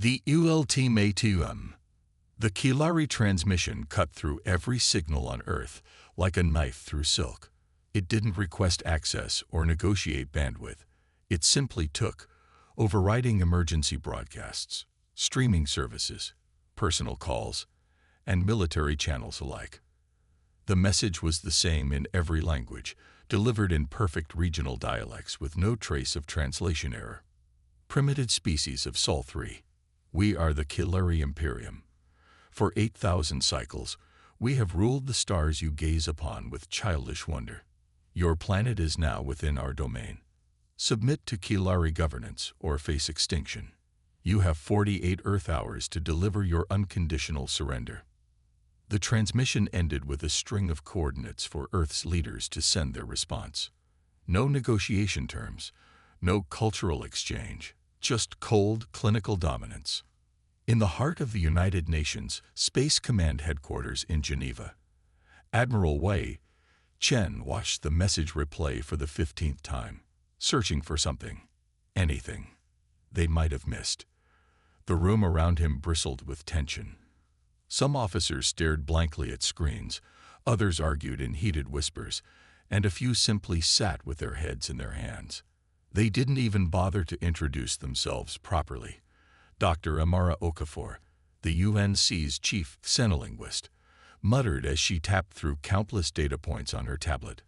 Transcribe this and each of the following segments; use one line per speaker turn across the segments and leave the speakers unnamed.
The ultimatum. The Kilari transmission cut through every signal on Earth like a knife through silk. It didn't request access or negotiate bandwidth. It simply took, overriding emergency broadcasts, streaming services, personal calls, and military channels alike. The message was the same in every language, delivered in perfect regional dialects with no trace of translation error. Primitive species of Sol 3. We are the Kilari Imperium. For 8,000 cycles, we have ruled the stars you gaze upon with childish wonder. Your planet is now within our domain. Submit to Kilari governance or face extinction. You have 48 Earth hours to deliver your unconditional surrender. The transmission ended with a string of coordinates for Earth's leaders to send their response. No negotiation terms, no cultural exchange, just cold clinical dominance. In the heart of the United Nations Space Command Headquarters in Geneva, Admiral Wei Chen watched the message replay for the 15th time, searching for something, anything, they might have missed. The room around him bristled with tension. Some officers stared blankly at screens, others argued in heated whispers, and a few simply sat with their heads in their hands. They didn't even bother to introduce themselves properly. Dr. Amara Okafor, the UNC's chief xenolinguist, muttered as she tapped through countless data points on her tablet.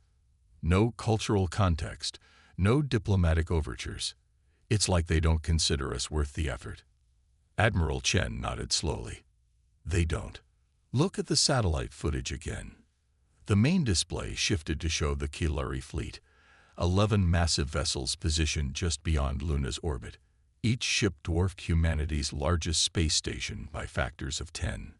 No cultural context, no diplomatic overtures. It's like they don't consider us worth the effort. Admiral Chen nodded slowly. They don't. Look at the satellite footage again. The main display shifted to show the Kilari fleet, 11 massive vessels positioned just beyond Luna's orbit. Each ship dwarfed humanity's largest space station by factors of 10.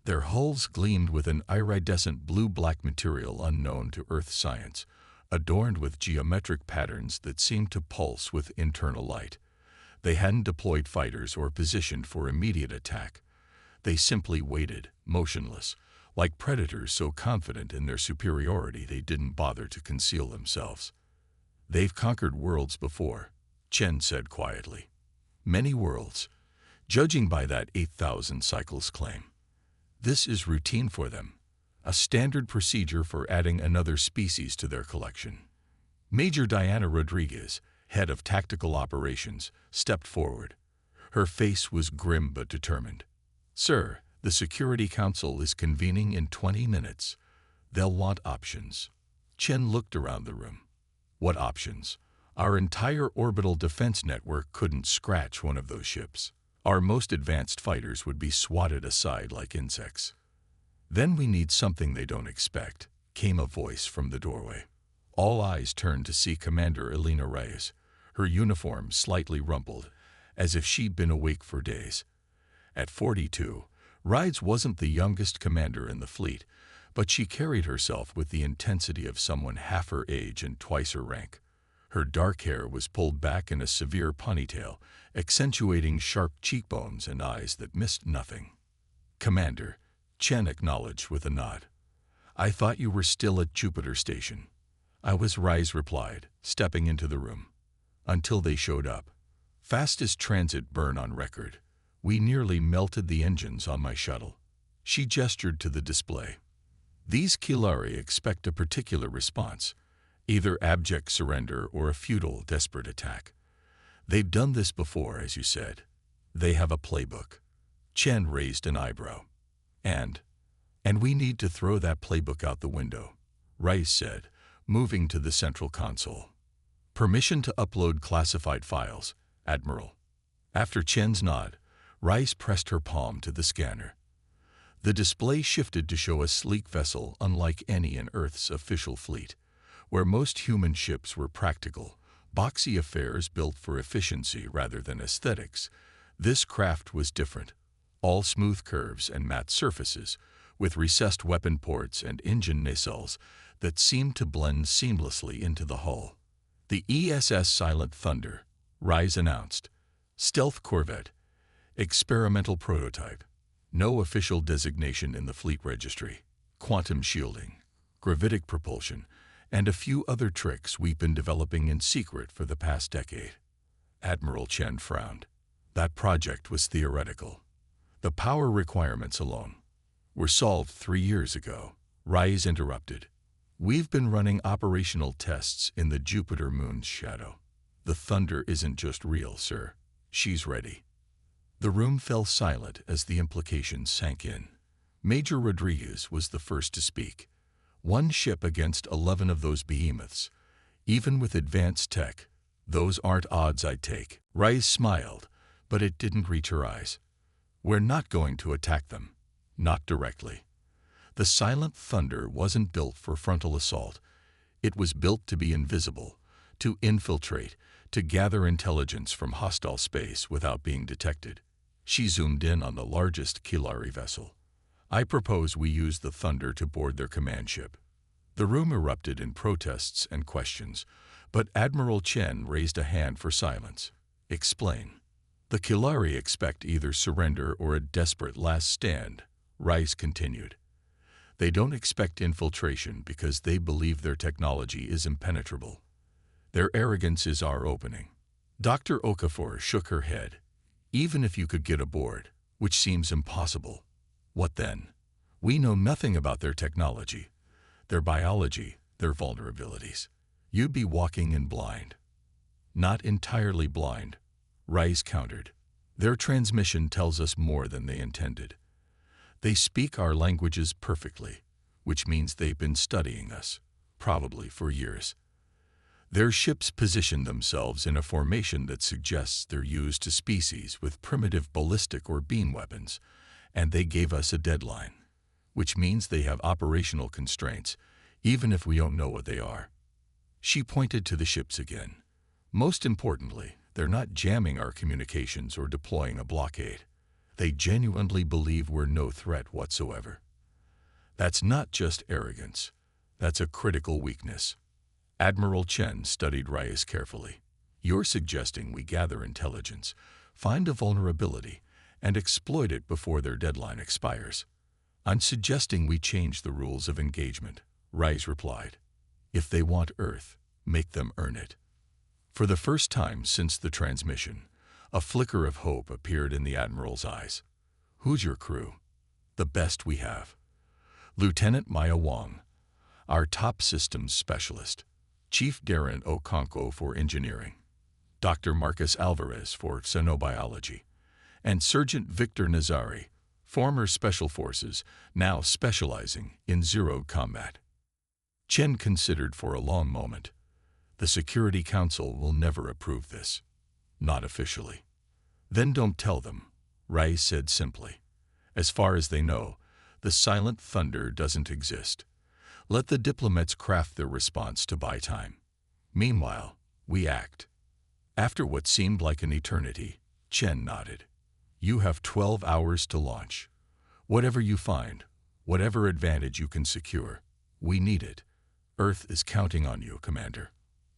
Their hulls gleamed with an iridescent blue-black material unknown to Earth science, adorned with geometric patterns that seemed to pulse with internal light. They hadn't deployed fighters or positioned for immediate attack. They simply waited, motionless, like predators so confident in their superiority they didn't bother to conceal themselves. They've conquered worlds before, Chen said quietly. Many worlds, judging by that 8,000 cycles claim. This is routine for them, a standard procedure for adding another species to their collection. Major Diana Rodriguez, head of tactical operations, stepped forward. Her face was grim but determined. Sir, the Security Council is convening in 20 minutes. They'll want options. Chen looked around the room. What options? Our entire orbital defense network couldn't scratch one of those ships. Our most advanced fighters would be swatted aside like insects. Then we need something they don't expect, came a voice from the doorway. All eyes turned to see Commander Elena Reyes, her uniform slightly rumpled, as if she'd been awake for days. At 42, Reyes wasn't the youngest commander in the fleet, but she carried herself with the intensity of someone half her age and twice her rank. Her dark hair was pulled back in a severe ponytail, accentuating sharp cheekbones and eyes that missed nothing. Commander, Chen acknowledged with a nod. I thought you were still at Jupiter Station. I was, Reyes replied, stepping into the room. Until they showed up. Fastest transit burn on record. We nearly melted the engines on my shuttle. She gestured to the display. These Kilari expect a particular response, either abject surrender or a futile, desperate attack. They've done this before, as you said. They have a playbook. Chen raised an eyebrow. And we need to throw that playbook out the window, Reyes said, moving to the central console. Permission to upload classified files, Admiral. After Chen's nod, Reyes pressed her palm to the scanner. The display shifted to show a sleek vessel unlike any in Earth's official fleet. Where most human ships were practical, boxy affairs built for efficiency rather than aesthetics, this craft was different. All smooth curves and matte surfaces, with recessed weapon ports and engine nacelles that seemed to blend seamlessly into the hull. The ESS Silent Thunder, Reyes announced. Stealth corvette. Experimental prototype. No official designation in the fleet registry. Quantum shielding, gravitic propulsion, and a few other tricks we've been developing in secret for the past decade. Admiral Chen frowned. That project was theoretical. The power requirements alone were solved 3 years ago. Rise interrupted. We've been running operational tests in the Jupiter moon's shadow. The thunder isn't just real, sir. She's ready. The room fell silent as the implications sank in. Major Rodriguez was the first to speak. One ship against 11 of those behemoths. Even with advanced tech, those aren't odds I'd take. Rise smiled, but it didn't reach her eyes. We're not going to attack them. Not directly. The silent thunder wasn't built for frontal assault. It was built to be invisible, to infiltrate, to gather intelligence from hostile space without being detected. She zoomed in on the largest Kilari vessel. I propose we use the thunder to board their command ship. The room erupted in protests and questions, but Admiral Chen raised a hand for silence. Explain. The Kilari expect either surrender or a desperate last stand, Rice continued. They don't expect infiltration because they believe their technology is impenetrable. Their arrogance is our opening. Dr. Okafor shook her head. Even if you could get aboard, which seems impossible, what then? We know nothing about their technology, their biology, their vulnerabilities. You'd be walking in blind. Not entirely blind, Rice countered. Their transmission tells us more than they intended. They speak our languages perfectly, which means they've been studying us, probably for years. Their ships position themselves in a formation that suggests they're used to species with primitive ballistic or beam weapons, and they gave us a deadline, which means they have operational constraints, even if we don't know what they are. She pointed to the ships again. Most importantly, they're not jamming our communications or deploying a blockade. They genuinely believe we're no threat whatsoever. That's not just arrogance. That's a critical weakness. Admiral Chen studied Reyes carefully. You're suggesting we gather intelligence, find a vulnerability, and exploit it before their deadline expires. I'm suggesting we change the rules of engagement, Reyes replied. If they want Earth, make them earn it. For the first time since the transmission, a flicker of hope appeared in the Admiral's eyes. Who's your crew? The best we have. Lieutenant Maya Wang, our top systems specialist. Chief Darren Okonkwo for engineering. Dr. Marcus Alvarez for xenobiology. And Sergeant Victor Nazari, former Special Forces, now specializing in zero combat. Chen considered for a long moment. The Security Council will never approve this. Not officially. Then don't tell them, Rai said simply. As far as they know, the silent thunder doesn't exist. Let the diplomats craft their response to buy time. Meanwhile, we act. After what seemed like an eternity, Chen nodded. You have 12 hours to launch. Whatever you find, whatever advantage you can secure, we need it. Earth is counting on you, Commander.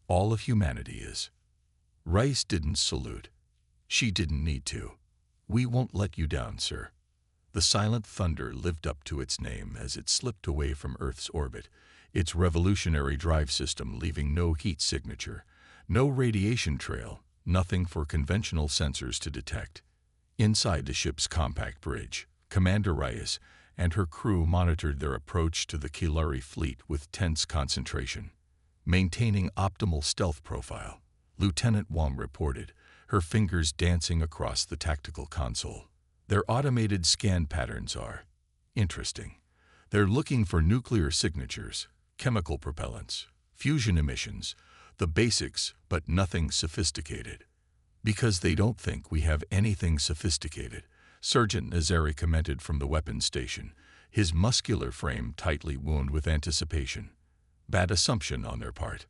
All of humanity is. Rice didn't salute. She didn't need to. We won't let you down, sir. The silent thunder lived up to its name as it slipped away from Earth's orbit, its revolutionary drive system leaving no heat signature, no radiation trail, nothing for conventional sensors to detect. Inside the ship's compact bridge, Commander Reyes and her crew monitored their approach to the Kilari fleet with tense concentration. Maintaining optimal stealth profile, Lieutenant Wang reported, her fingers dancing across the tactical console. Their automated scan patterns are interesting. They're looking for nuclear signatures, chemical propellants, fusion emissions, the basics, but nothing sophisticated. Because they don't think we have anything sophisticated, Sergeant Nazari commented from the weapons station, his muscular frame tightly wound with anticipation. Bad assumption on their part.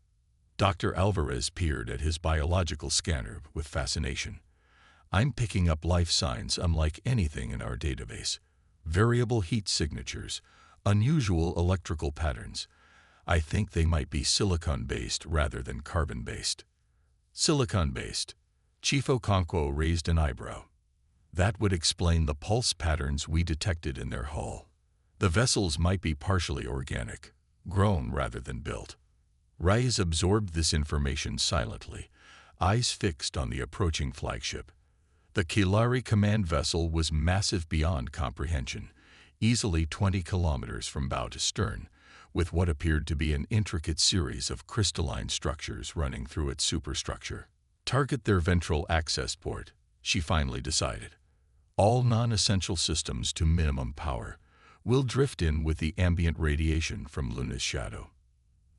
Dr. Alvarez peered at his biological scanner with fascination. I'm picking up life signs unlike anything in our database. Variable heat signatures, unusual electrical patterns. I think they might be silicon-based rather than carbon-based. Silicon-based. Chief Okonkwo raised an eyebrow. That would explain the pulse patterns we detected in their hull. The vessels might be partially organic, grown rather than built. Reyes absorbed this information silently, eyes fixed on the approaching flagship. The Kilari command vessel was massive beyond comprehension, easily 20 kilometers from bow to stern, with what appeared to be an intricate series of crystalline structures running through its superstructure. Target their ventral access port, she finally decided. All non-essential systems to minimum power. We'll drift in with the ambient radiation from Luna's shadow.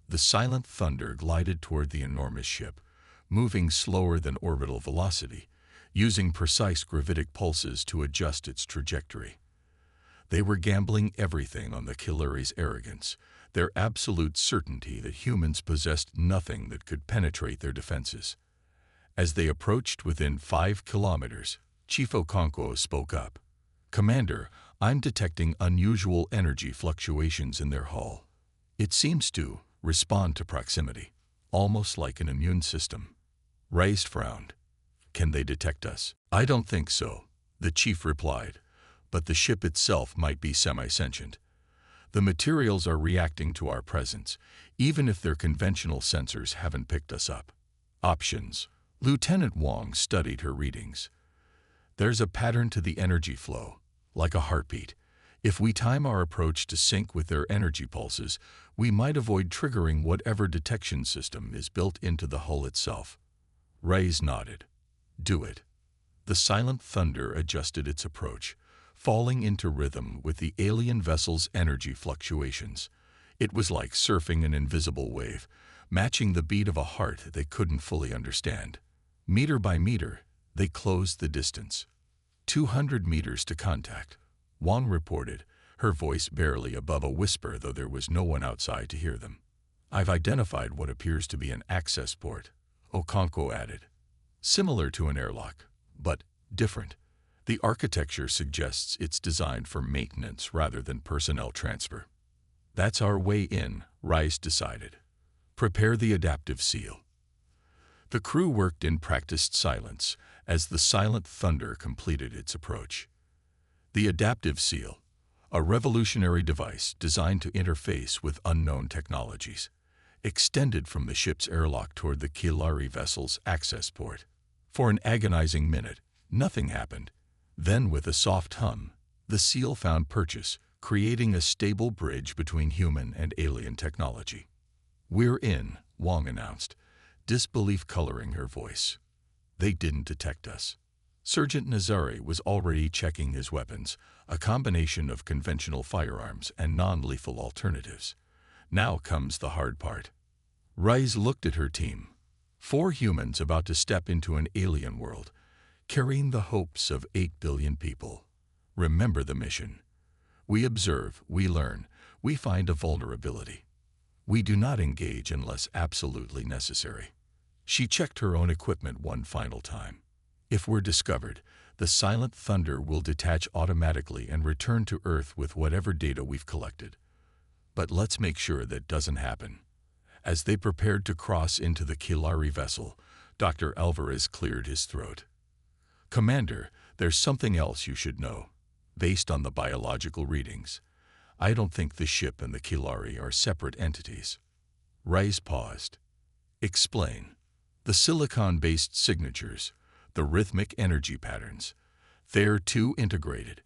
The silent thunder glided toward the enormous ship, moving slower than orbital velocity, using precise gravitic pulses to adjust its trajectory. They were gambling everything on the Kilari's arrogance, their absolute certainty that humans possessed nothing that could penetrate their defenses. As they approached within 5 kilometers, Chief Okonkwo spoke up. "Commander, I'm detecting unusual energy fluctuations in their hull. It seems to respond to proximity, almost like an immune system." Reyes frowned. "Can they detect us?" "I don't think so," the chief replied, "but the ship itself might be semi-sentient. The materials are reacting to our presence, even if their conventional sensors haven't picked us up." Options. Lieutenant Wong studied her readings. "There's a pattern to the energy flow, like a heartbeat. If we time our approach to sync with their energy pulses, we might avoid triggering whatever detection system is built into the hull itself." Reyes nodded. "Do it." The silent thunder adjusted its approach, falling into rhythm with the alien vessel's energy fluctuations. It was like surfing an invisible wave, matching the beat of a heart they couldn't fully understand. Meter by meter, they closed the distance. 200 meters to contact, Wong reported, her voice barely above a whisper, though there was no one outside to hear them. "I've identified what appears to be an access port," Okonkwo added. "Similar to an airlock, but different. The architecture suggests it's designed for maintenance rather than personnel transfer." "That's our way in," Reyes decided. "Prepare the adaptive seal." The crew worked in practiced silence as the silent thunder completed its approach. The adaptive seal, a revolutionary device designed to interface with unknown technologies, extended from the ship's airlock toward the Kilari vessel's access port. For an agonizing minute, nothing happened. Then, with a soft hum, the seal found purchase, creating a stable bridge between human and alien technology. "We're in," Wong announced, disbelief coloring her voice. "They didn't detect us." Sergeant Nazari was already checking his weapons, a combination of conventional firearms and non-lethal alternatives. Now comes the hard part. Reyes looked at her team. 4 humans about to step into an alien world, carrying the hopes of 8 billion people. Remember the mission. We observe, we learn, we find a vulnerability. We do not engage unless absolutely necessary. She checked her own equipment one final time. If we're discovered, the silent thunder will detach automatically and return to Earth with whatever data we've collected. But let's make sure that doesn't happen. As they prepared to cross into the Kilari vessel, Dr. Alvarez cleared his throat. "Commander, there's something else you should know. Based on the biological readings, I don't think the ship and the Kilari are separate entities." Reyes paused. "Explain." "The silicon-based signatures, the rhythmic energy patterns, they're too integrated.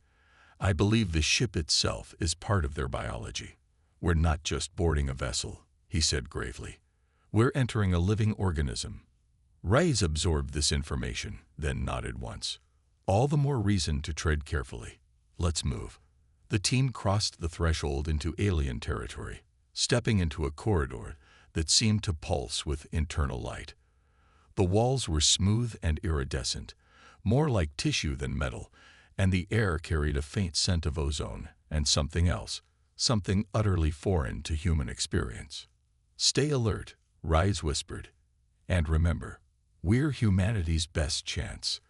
I believe the ship itself is part of their biology. We're not just boarding a vessel," he said gravely. "We're entering a living organism." Reyes absorbed this information, then nodded once. "All the more reason to tread carefully. Let's move." The team crossed the threshold into alien territory, stepping into a corridor that seemed to pulse with internal light. The walls were smooth and iridescent, more like tissue than metal, and the air carried a faint scent of ozone and something else, something utterly foreign to human experience. "Stay alert," Reyes whispered. "And remember, we're humanity's best chance."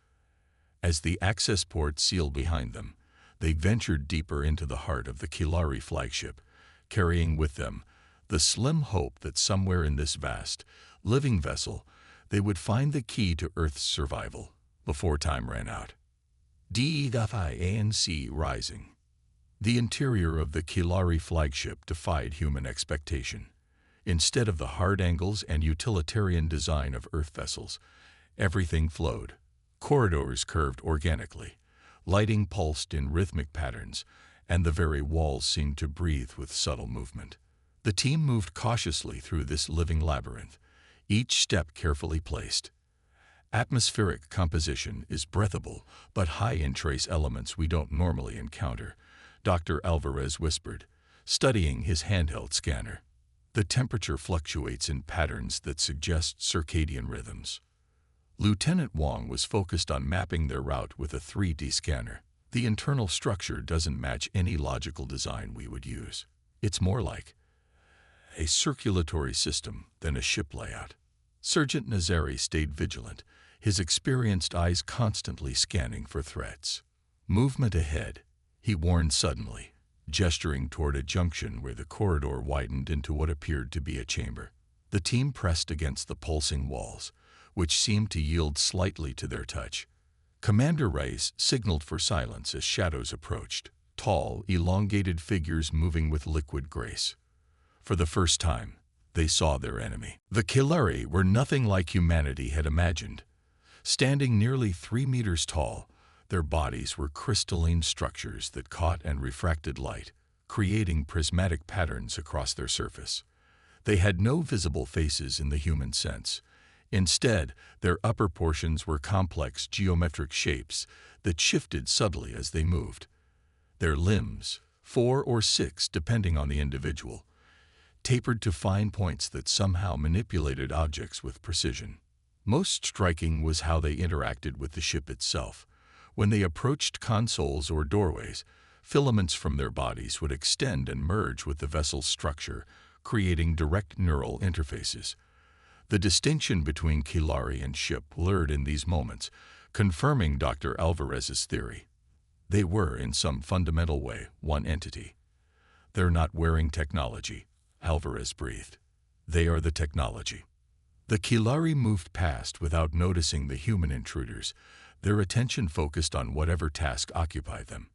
As the access port sealed behind them, they ventured deeper into the heart of the Kilari flagship, carrying with them the slim hope that somewhere in this vast, living vessel they would find the key to Earth's survival before time ran out. DEFIANC rising. The interior of the Kilari flagship defied human expectation. Instead of the hard angles and utilitarian design of Earth vessels, everything flowed, Corridors curved organically, lighting pulsed in rhythmic patterns, and the very walls seemed to breathe with subtle movement. The team moved cautiously through this living labyrinth, each step carefully placed. Atmospheric composition is breathable, but high in trace elements we don't normally encounter, Dr. Alvarez whispered, studying his handheld scanner. The temperature fluctuates in patterns that suggest circadian rhythms. Lieutenant Wang was focused on mapping their route with a 3D scanner. The internal structure doesn't match any logical design we would use. It's more like a circulatory system than a ship layout. Sergeant Nazari stayed vigilant, his experienced eyes constantly scanning for threats. Movement ahead, he warned suddenly, gesturing toward a junction where the corridor widened into what appeared to be a chamber. The team pressed against the pulsing walls, which seemed to yield slightly to their touch. Commander Rice signaled for silence as shadows approached, tall, elongated figures moving with liquid grace. For the first time, they saw their enemy. The Kilari were nothing like humanity had imagined. Standing nearly 3 meters tall, their bodies were crystalline structures that caught and refracted light, creating prismatic patterns across their surface. They had no visible faces in the human sense. Instead, their upper portions were complex geometric shapes that shifted subtly as they moved. Their limbs, 4 or 6 depending on the individual, tapered to fine points that somehow manipulated objects with precision. Most striking was how they interacted with the ship itself. When they approached consoles or doorways, filaments from their bodies would extend and merge with the vessel's structure, creating direct neural interfaces. The distinction between Kilari and ship blurred in these moments, confirming Dr. Alvarez's theory. They were, in some fundamental way, one entity. "They're not wearing technology," Alvarez breathed. "They are the technology." The Kilari moved past without noticing the human intruders, their attention focused on whatever task occupied them.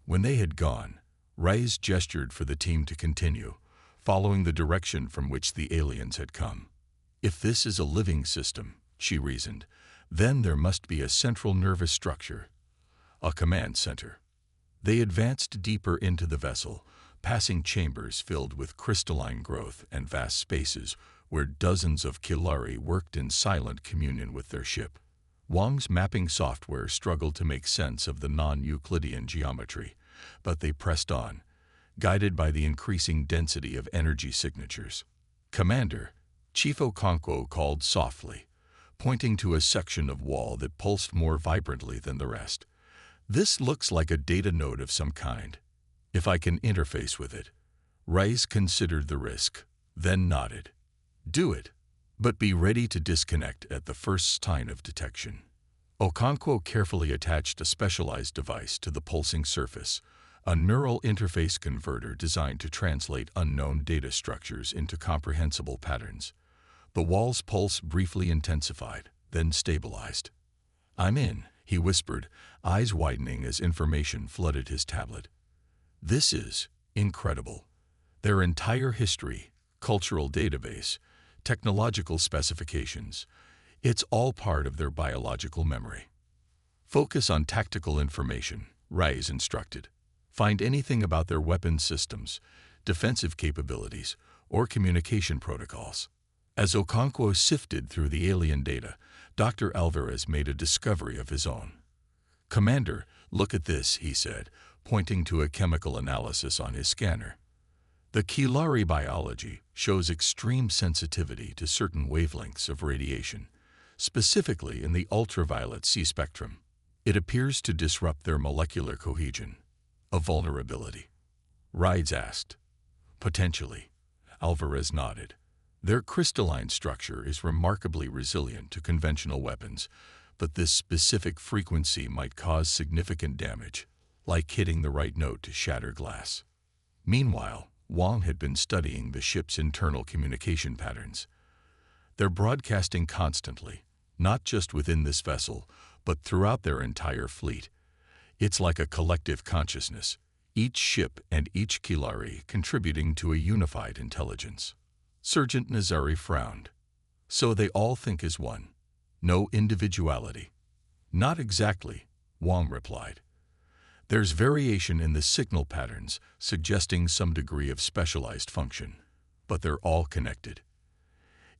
When they had gone, Reyes gestured for the team to continue, following the direction from which the aliens had come. "If this is a living system," she reasoned, "then there must be a central nervous structure, a command center." They advanced deeper into the vessel, passing chambers filled with crystalline growth and vast spaces where dozens of Kilari worked in silent communion with their ship. Wang's mapping software struggled to make sense of the non-Euclidean geometry, but they pressed on, guided by the increasing density of energy signatures. "Commander," Chief Okonkwo called softly, pointing to a section of wall that pulsed more vibrantly than the rest. "This looks like a data node of some kind. If I can interface with it." Rice considered the risk, then nodded. "Do it, but be ready to disconnect at the first sign of detection." Okonkwo carefully attached a specialized device to the pulsing surface, a neural interface converter designed to translate unknown data structures into comprehensible patterns. The wall's pulse briefly intensified, then stabilized. "I'm in," he whispered, eyes widening as information flooded his tablet. "This is incredible. Their entire history, cultural database, technological specifications, it's all part of their biological memory." "Focus on tactical information," Reyes instructed. "Find anything about their weapons systems, defensive capabilities, or communication protocols." As Okonkwo sifted through the alien data, Dr. Alvarez made a discovery of his own. "Commander, look at this," he said, pointing to a chemical analysis on his scanner. "The Kilari biology shows extreme sensitivity to certain wavelengths of radiation, specifically in the ultraviolet C spectrum. It appears to disrupt their molecular cohesion." "A vulnerability?" Rides asked. "Potentially," Alvarez nodded. "Their crystalline structure is remarkably resilient to conventional weapons, but this specific frequency might cause significant damage, like hitting the right note to shatter glass." Meanwhile, Wang had been studying the ship's internal communication patterns. "They're broadcasting constantly, not just within this vessel, but throughout their entire fleet. It's like a collective consciousness, each ship and each Kilari contributing to a unified intelligence." Sergeant Nazari frowned. "So they all think as one. No individuality." Not exactly, Wang replied. There's variation in the signal patterns, suggesting some degree of specialized function, but they're all connected.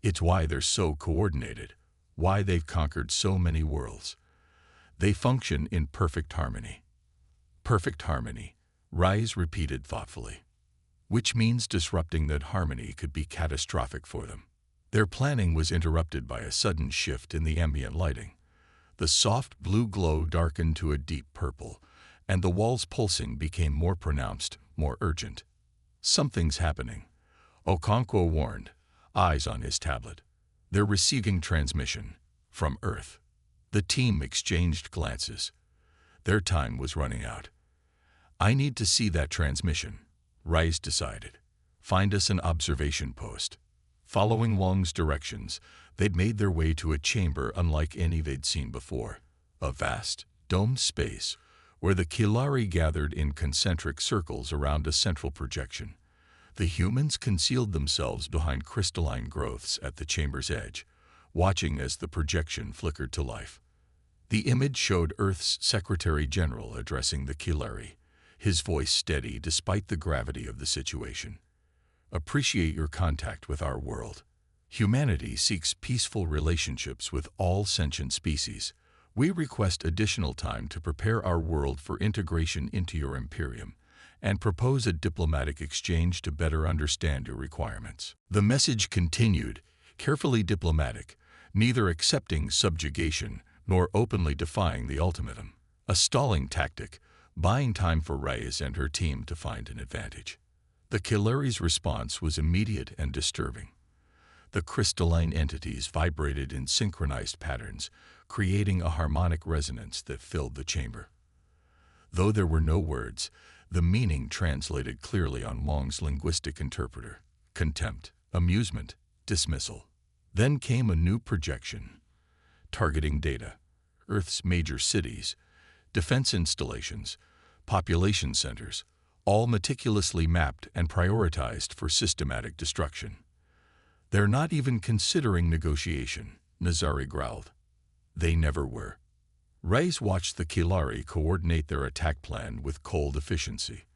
It's why they're so coordinated, why they've conquered so many worlds. They function in perfect harmony. Perfect harmony, Rise repeated thoughtfully. Which means disrupting that harmony could be catastrophic for them. Their planning was interrupted by a sudden shift in the ambient lighting. The soft blue glow darkened to a deep purple, and the walls pulsing became more pronounced, more urgent. Something's happening, Okonkwo warned, eyes on his tablet. They're receiving transmission from Earth. The team exchanged glances. Their time was running out. I need to see that transmission, Rise decided. Find us an observation post. Following Wang's directions, they'd made their way to a chamber unlike any they'd seen before. A vast, domed space where the Kilari gathered in concentric circles around a central projection. The humans concealed themselves behind crystalline growths at the chamber's edge, watching as the projection flickered to life. The image showed Earth's Secretary General addressing the Kilari, his voice steady despite the gravity of the situation. Appreciate your contact with our world. Humanity seeks peaceful relationships with all sentient species. We request additional time to prepare our world for integration into your Imperium and propose a diplomatic exchange to better understand your requirements. The message continued, carefully diplomatic, neither accepting subjugation nor openly defying the ultimatum. A stalling tactic, buying time for Reyes and her team to find an advantage. The Kilari's response was immediate and disturbing. The crystalline entities vibrated in synchronized patterns, creating a harmonic resonance that filled the chamber. Though there were no words, the meaning translated clearly on Wang's linguistic interpreter: contempt, amusement, dismissal. Then came a new projection, targeting data, Earth's major cities, defense installations, population centers, all meticulously mapped and prioritized for systematic destruction. They're not even considering negotiation, Nazari growled. They never were. Reyes watched the Kilari coordinate their attack plan with cold efficiency.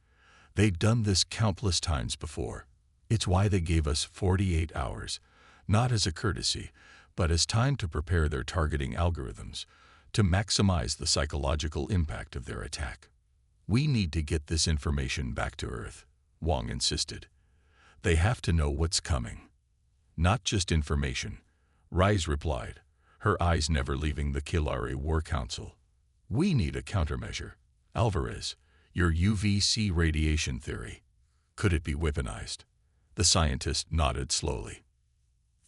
They'd done this countless times before. It's why they gave us 48 hours, not as a courtesy, but as time to prepare their targeting algorithms, to maximize the psychological impact of their attack. We need to get this information back to Earth, Wang insisted. They have to know what's coming. Not just information, Rise replied, her eyes never leaving the Kilari War Council. We need a countermeasure. Alvarez, your UVC radiation theory. Could it be weaponized? The scientist nodded slowly.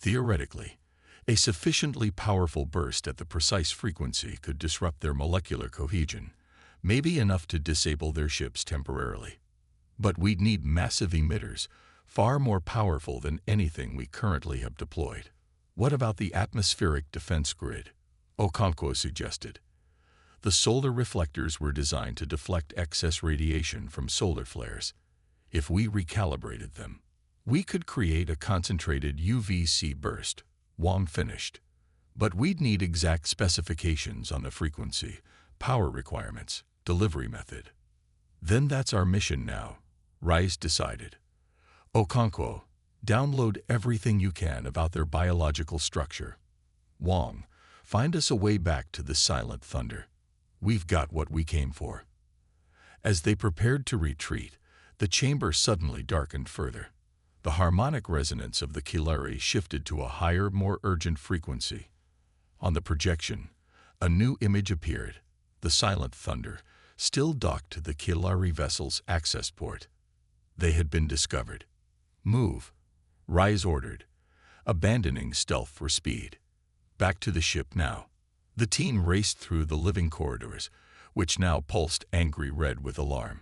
Theoretically, a sufficiently powerful burst at the precise frequency could disrupt their molecular cohesion, maybe enough to disable their ships temporarily. But we'd need massive emitters, far more powerful than anything we currently have deployed. What about the atmospheric defense grid? Okonkwo suggested. The solar reflectors were designed to deflect excess radiation from solar flares. If we recalibrated them, we could create a concentrated UVC burst, Wang finished. But we'd need exact specifications on the frequency, power requirements, delivery method. Then that's our mission now, Rise decided. Okonkwo, download everything you can about their biological structure. Wang, find us a way back to the silent thunder. We've got what we came for. As they prepared to retreat, the chamber suddenly darkened further. The harmonic resonance of the Kilari shifted to a higher, more urgent frequency. On the projection, a new image appeared, the silent thunder, still docked to the Kilari vessel's access port. They had been discovered. Move, Rise ordered, abandoning stealth for speed. Back to the ship now. The team raced through the living corridors, which now pulsed angry red with alarm.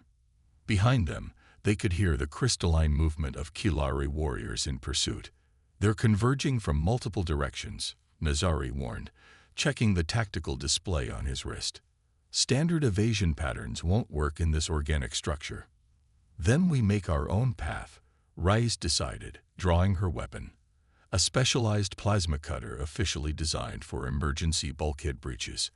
Behind them, they could hear the crystalline movement of Kilari warriors in pursuit. They're converging from multiple directions, Nazari warned, checking the tactical display on his wrist. Standard evasion patterns won't work in this organic structure. Then we make our own path, Rise decided, drawing her weapon. A specialized plasma cutter officially designed for emergency bulkhead breaches.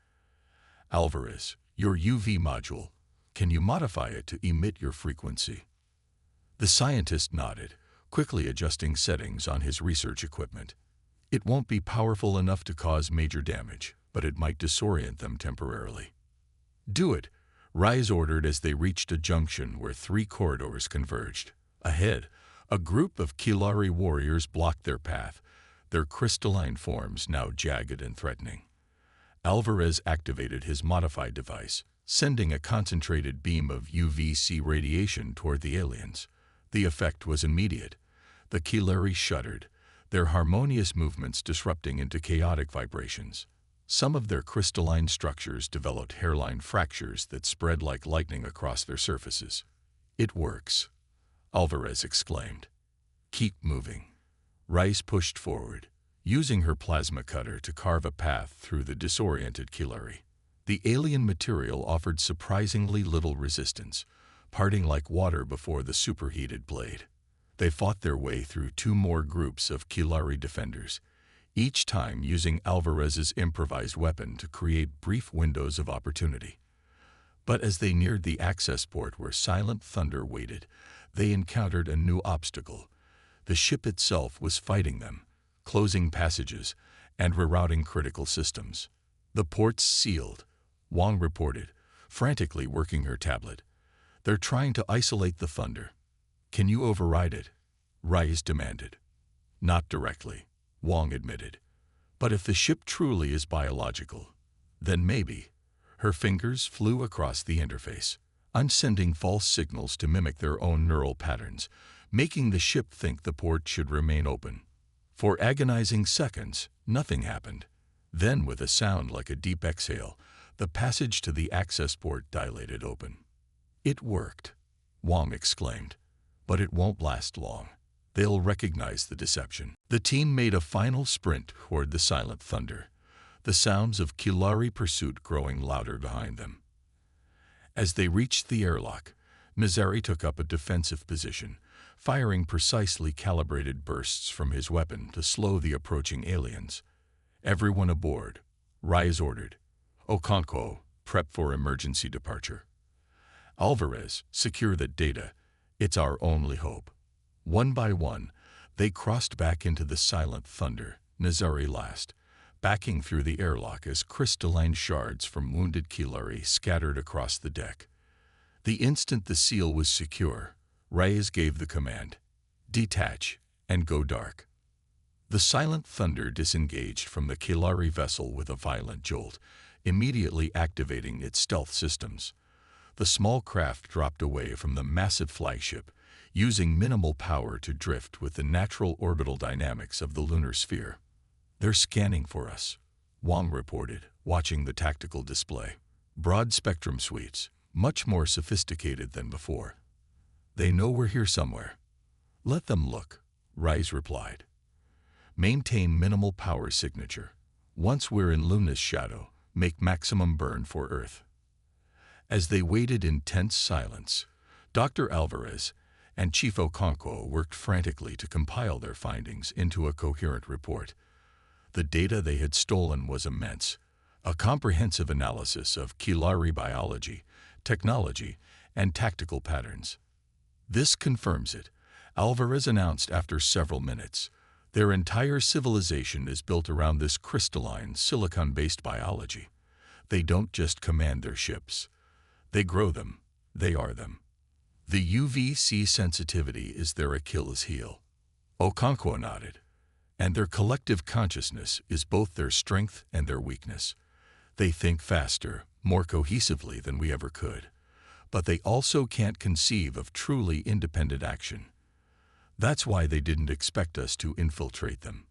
Alvarez, your UV module, can you modify it to emit your frequency? The scientist nodded, quickly adjusting settings on his research equipment. It won't be powerful enough to cause major damage, but it might disorient them temporarily. Do it, Rise ordered as they reached a junction where 3 corridors converged. Ahead, a group of Kilari warriors blocked their path, their crystalline forms now jagged and threatening. Alvarez activated his modified device, sending a concentrated beam of UVC radiation toward the aliens. The effect was immediate. The Kilari shuddered, their harmonious movements disrupting into chaotic vibrations. Some of their crystalline structures developed hairline fractures that spread like lightning across their surfaces. "It works," Alvarez exclaimed. "Keep moving." Rice pushed forward, using her plasma cutter to carve a path through the disoriented Kilari. The alien material offered surprisingly little resistance, parting like water before the superheated blade. They fought their way through 2 more groups of Kilari defenders, each time using Alvarez's improvised weapon to create brief windows of opportunity. But as they neared the access port where Silent Thunder waited, they encountered a new obstacle. The ship itself was fighting them, closing passages and rerouting critical systems. "The port's sealed," Wong reported, frantically working her tablet. "They're trying to isolate the thunder." "Can you override it?" Rice demanded. "Not directly," Wong admitted. "But if the ship truly is biological, then maybe." Her fingers flew across the interface. "I'm sending false signals to mimic their own neural patterns, making the ship think the port should remain open." For agonizing seconds, nothing happened. Then, with a sound like a deep exhale, the passage to the access port dilated open. "It worked," Wong exclaimed. "But it won't last long. They'll recognize the deception." The team made a final sprint toward the Silent Thunder, the sounds of Kilari pursuit growing louder behind them. As they reached the airlock, Mizari took up a defensive position, firing precisely calibrated bursts from his weapon to slow the approaching aliens. "Everyone aboard," Rise ordered. "Okonkwo, prep for emergency departure. Alvarez, secure that data. It's our only hope." One by one, they crossed back into the Silent Thunder, Mizari last, backing through the airlock as crystalline shards from wounded Kilari scattered across the deck. The instant the seal was secure, Reyes gave the command, "Detach and go dark." The Silent Thunder disengaged from the Kilari vessel with a violent jolt, immediately activating its stealth systems. The small craft dropped away from the massive flagship, using minimal power to drift with the natural orbital dynamics of the lunar sphere. "They're scanning for us," Wong reported, watching the tactical display. "Broad-spectrum suites, much more sophisticated than before. They know we're here somewhere." "Let them look," Rise replied. "Maintain minimal power signature. Once we're in Luna's shadow, make maximum burn for Earth." As they waited in tense silence, Dr. Alvarez and Chief Okonkwo worked frantically to compile their findings into a coherent report. The data they had stolen was immense, a comprehensive analysis of Kilari biology, technology, and tactical patterns. "This confirms it," Alvarez announced after several minutes. "Their entire civilization is built around this crystalline, silicon-based biology. They don't just command their ships. They grow them. They are them. The UVC sensitivity is their Achilles heel." Okonkwo nodded. "And their collective consciousness is both their strength and their weakness. They think faster, more cohesively than we ever could. But they also can't conceive of truly independent action. That's why they didn't expect us to infiltrate them.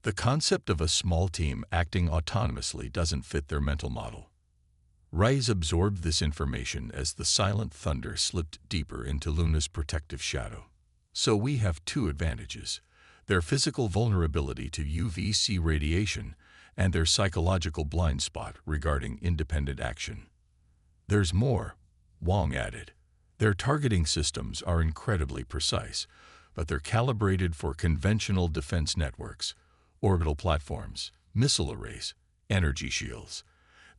The concept of a small team acting autonomously doesn't fit their mental model." Rise absorbed this information as the Silent Thunder slipped deeper into Luna's protective shadow. "So we have 2 advantages: their physical vulnerability to UVC radiation and their psychological blind spot regarding independent action." "There's more," Wong added. "Their targeting systems are incredibly precise, but they're calibrated for conventional defense networks, orbital platforms, missile arrays, energy shields.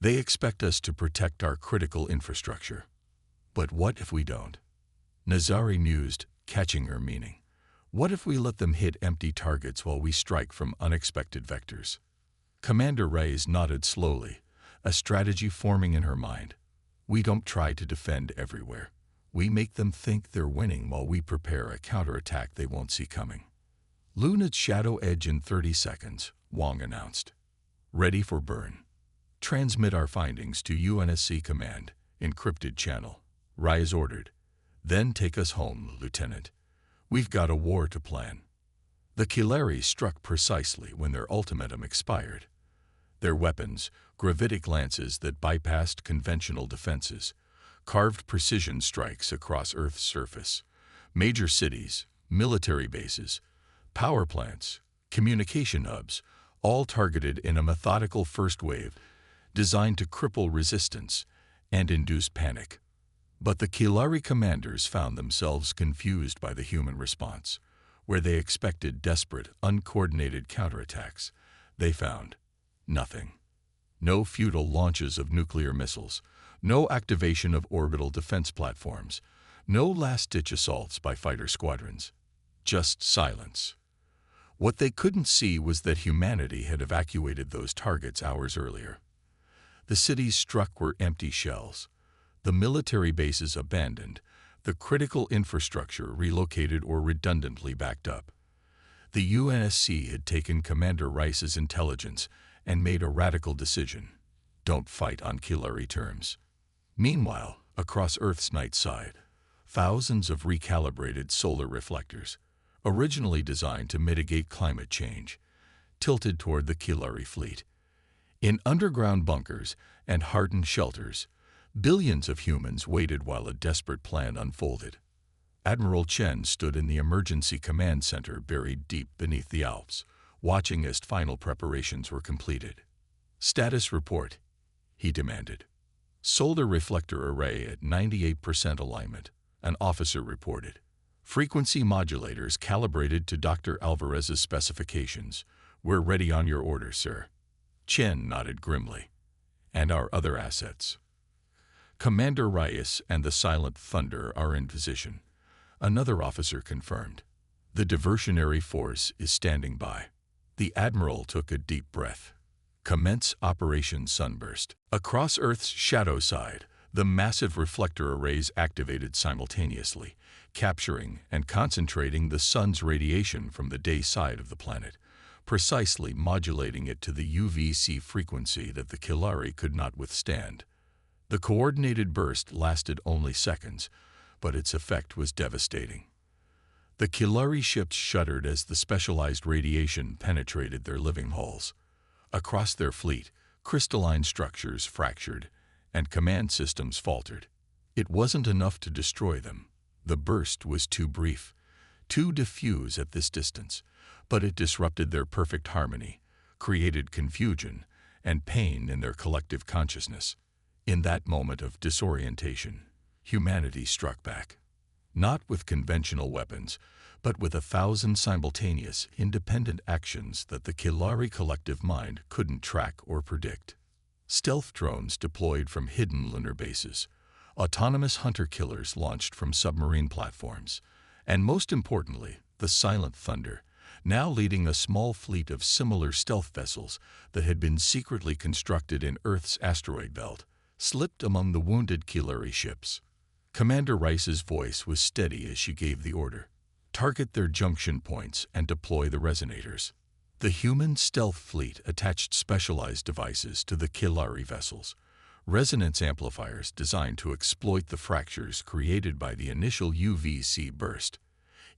They expect us to protect our critical infrastructure. But what if we don't? Nazari mused, catching her meaning. What if we let them hit empty targets while we strike from unexpected vectors? Commander Reyes nodded slowly, a strategy forming in her mind. We don't try to defend everywhere. We make them think they're winning while we prepare a counterattack they won't see coming. Luna's shadow edge in 30 seconds, Wong announced. Ready for burn. Transmit our findings to UNSC Command, encrypted channel. Reyes ordered. Then take us home, Lieutenant. We've got a war to plan. The Kilari struck precisely when their ultimatum expired. Their weapons, gravitic lances that bypassed conventional defenses, carved precision strikes across Earth's surface. Major cities, military bases, power plants, communication hubs, all targeted in a methodical first wave designed to cripple resistance and induce panic. But the Kilari commanders found themselves confused by the human response. Where they expected desperate, uncoordinated counterattacks, they found nothing. No futile launches of nuclear missiles, no activation of orbital defense platforms, no last-ditch assaults by fighter squadrons. Just silence. What they couldn't see was that humanity had evacuated those targets hours earlier. The cities struck were empty shells, the military bases abandoned, the critical infrastructure relocated or redundantly backed up. The UNSC had taken Commander Rice's intelligence and made a radical decision. Don't fight on Kilari terms. Meanwhile, across Earth's night side, thousands of recalibrated solar reflectors, originally designed to mitigate climate change, tilted toward the Kilari fleet. In underground bunkers and hardened shelters, billions of humans waited while a desperate plan unfolded. Admiral Chen stood in the emergency command center buried deep beneath the Alps, watching as final preparations were completed. Status report, he demanded. Solar reflector array at 98% alignment, an officer reported. Frequency modulators calibrated to Dr. Alvarez's specifications. We're ready on your order, sir. Chen nodded grimly. And our other assets. Commander Reyes and the Silent Thunder are in position. Another officer confirmed. The diversionary force is standing by. The Admiral took a deep breath. Commence Operation Sunburst. Across Earth's shadow side, the massive reflector arrays activated simultaneously, capturing and concentrating the sun's radiation from the day side of the planet, precisely modulating it to the UVC frequency that the Kilari could not withstand. The coordinated burst lasted only seconds, but its effect was devastating. The Kilari ships shuddered as the specialized radiation penetrated their living hulls. Across their fleet, crystalline structures fractured, and command systems faltered. It wasn't enough to destroy them. The burst was too brief, too diffuse at this distance, but it disrupted their perfect harmony, created confusion and pain in their collective consciousness. In that moment of disorientation, humanity struck back. Not with conventional weapons, but with 1,000 simultaneous, independent actions that the Kilari collective mind couldn't track or predict. Stealth drones deployed from hidden lunar bases, autonomous hunter-killers launched from submarine platforms, and most importantly, the Silent Thunder, now leading a small fleet of similar stealth vessels that had been secretly constructed in Earth's asteroid belt, slipped among the wounded Kilari ships. Commander Rice's voice was steady as she gave the order. Target their junction points and deploy the resonators. The human stealth fleet attached specialized devices to the Kilari vessels, resonance amplifiers designed to exploit the fractures created by the initial UVC burst.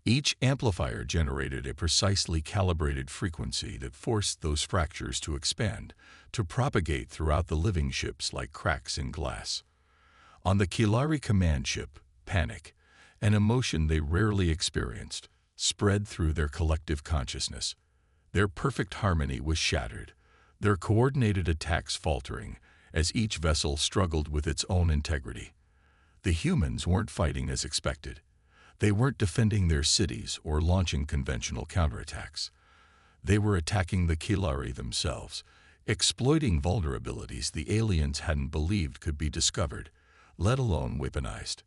Each amplifier generated a precisely calibrated frequency that forced those fractures to expand, to propagate throughout the living ships like cracks in glass. On the Kilari command ship, panic, an emotion they rarely experienced, spread through their collective consciousness. Their perfect harmony was shattered, their coordinated attacks faltering, as each vessel struggled with its own integrity. The humans weren't fighting as expected. They weren't defending their cities or launching conventional counterattacks. They were attacking the Kilari themselves, exploiting vulnerabilities the aliens hadn't believed could be discovered, let alone weaponized.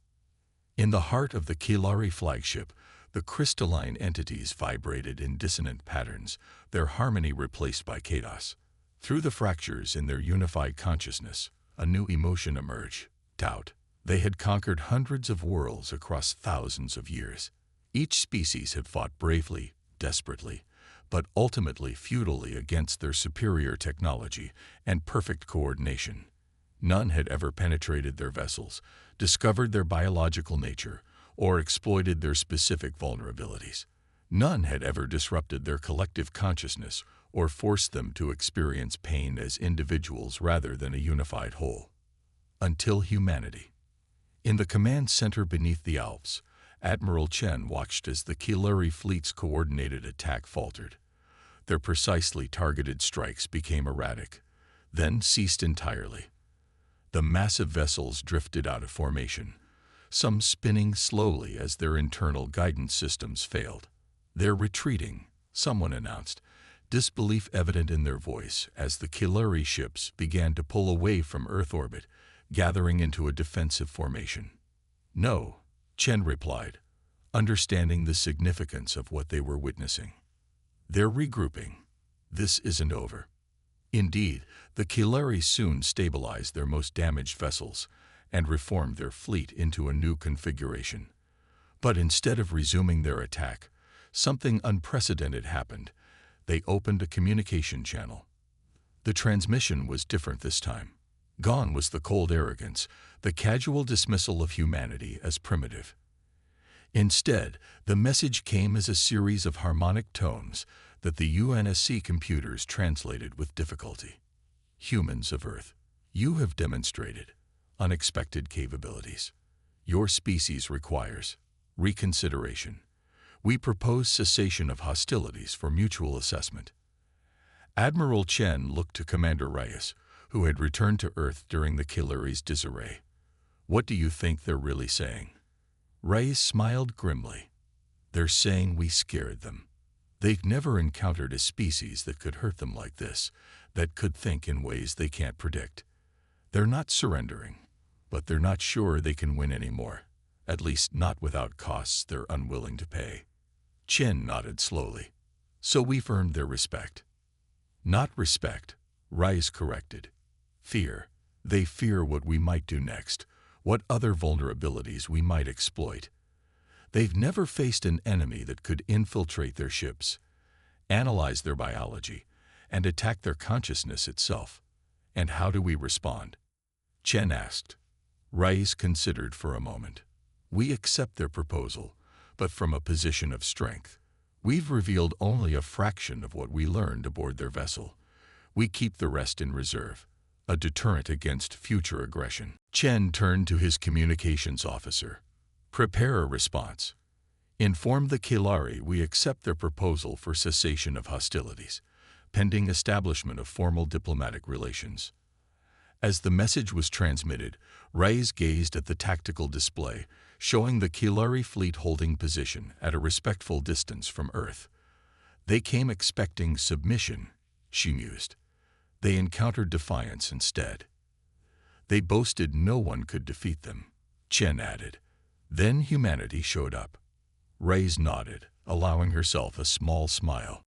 In the heart of the Kilari flagship, the crystalline entities vibrated in dissonant patterns, their harmony replaced by chaos. Through the fractures in their unified consciousness, a new emotion emerged: doubt. They had conquered hundreds of worlds across thousands of years. Each species had fought bravely, desperately, but ultimately futilely against their superior technology and perfect coordination. None had ever penetrated their vessels, discovered their biological nature, or exploited their specific vulnerabilities. None had ever disrupted their collective consciousness or forced them to experience pain as individuals rather than a unified whole. Until humanity. In the command center beneath the Alps, Admiral Chen watched as the Kilari fleet's coordinated attack faltered. Their precisely targeted strikes became erratic, then ceased entirely. The massive vessels drifted out of formation, some spinning slowly as their internal guidance systems failed. "They're retreating," someone announced, disbelief evident in their voice as the Kilari ships began to pull away from Earth orbit, gathering into a defensive formation. "No," Chen replied, understanding the significance of what they were witnessing. "They're regrouping. This isn't over." Indeed, the Kilari soon stabilized their most damaged vessels and reformed their fleet into a new configuration. But instead of resuming their attack, something unprecedented happened. They opened a communication channel. The transmission was different this time. Gone was the cold arrogance, the casual dismissal of humanity as primitive. Instead, the message came as a series of harmonic tones that the UNSC computers translated with difficulty. "Humans of Earth, you have demonstrated unexpected capabilities. Your species requires reconsideration. We propose cessation of hostilities for mutual assessment." Admiral Chen looked to Commander Reyes, who had returned to Earth during the Kilari's disarray. "What do you think they're really saying?" Reyes smiled grimly. "They're saying we scared them. They've never encountered a species that could hurt them like this, that could think in ways they can't predict. They're not surrendering, but they're not sure they can win anymore, at least not without costs they're unwilling to pay." Chen nodded slowly. "So we've earned their respect." "Not respect," Reyes corrected. "Fear. They fear what we might do next, what other vulnerabilities we might exploit. They've never faced an enemy that could infiltrate their ships, analyze their biology, and attack their consciousness itself. And how do we respond?" Chen asked. Reyes considered for a moment. "We accept their proposal, but from a position of strength. We've revealed only a fraction of what we learned aboard their vessel. We keep the rest in reserve, a deterrent against future aggression." Chen turned to his communications officer. "Prepare a response. Inform the Kilari we accept their proposal for cessation of hostilities, pending establishment of formal diplomatic relations." As the message was transmitted, Reyes gazed at the tactical display, showing the Kilari fleet holding position at a respectful distance from Earth. "They came expecting submission," she mused. "They encountered defiance instead. They boasted no one could defeat them," Chen added. "Then humanity showed up." Reyes nodded, allowing herself a small smile.